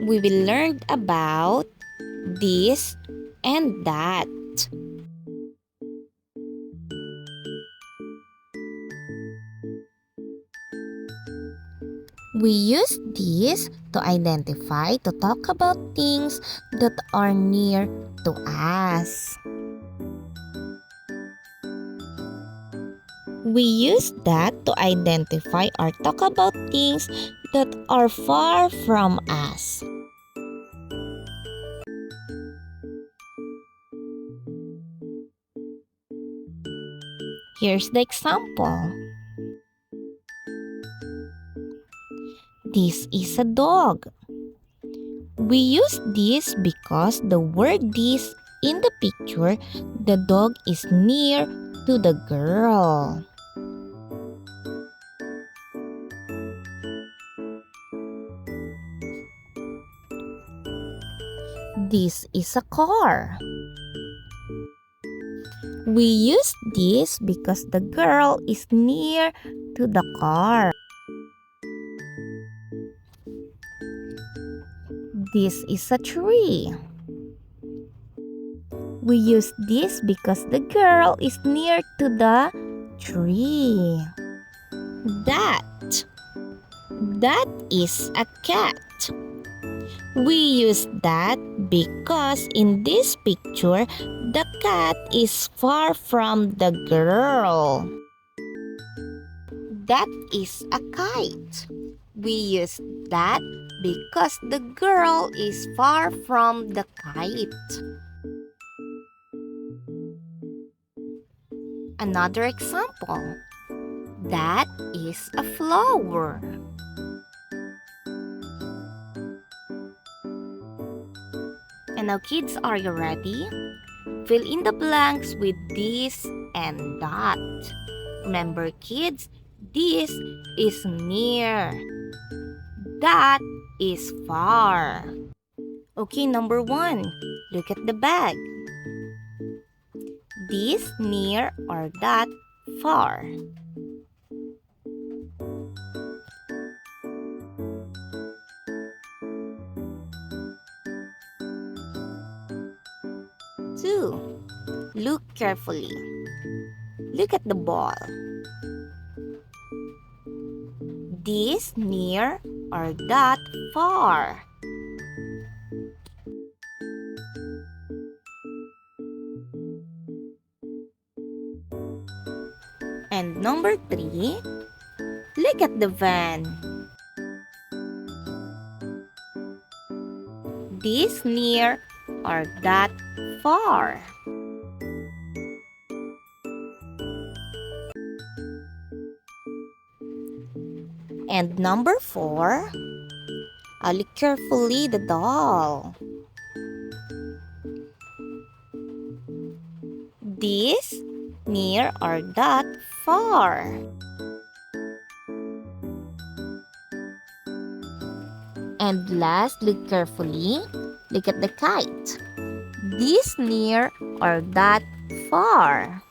we will learn about this and that. We use this to identify, to talk about things that are near to us. We use that to identify or talk about things that are far from us. Here's the example. This is a dog. We use this because the word this in the picture, the dog is near to the girl. This is a car. We use this because the girl is near to the car. This is a tree. We use this because the girl is near to the tree. That is a cat. We use that because in this picture, the cat is far from the girl. That is a kite. We use that because the girl is far from the kite. Another example. That is a flower. And now kids, are you ready? Fill in the blanks with this and that. Remember kids, this is near. That is far. Okay, number 1. Look at the bag. This near or that far. Two, look carefully. Look at the ball. This near or that far. And number 3, look at the van. This near or that far. And number 4, look carefully the doll. This near or that far. And last, look carefully. Look at the kite. This near or that far.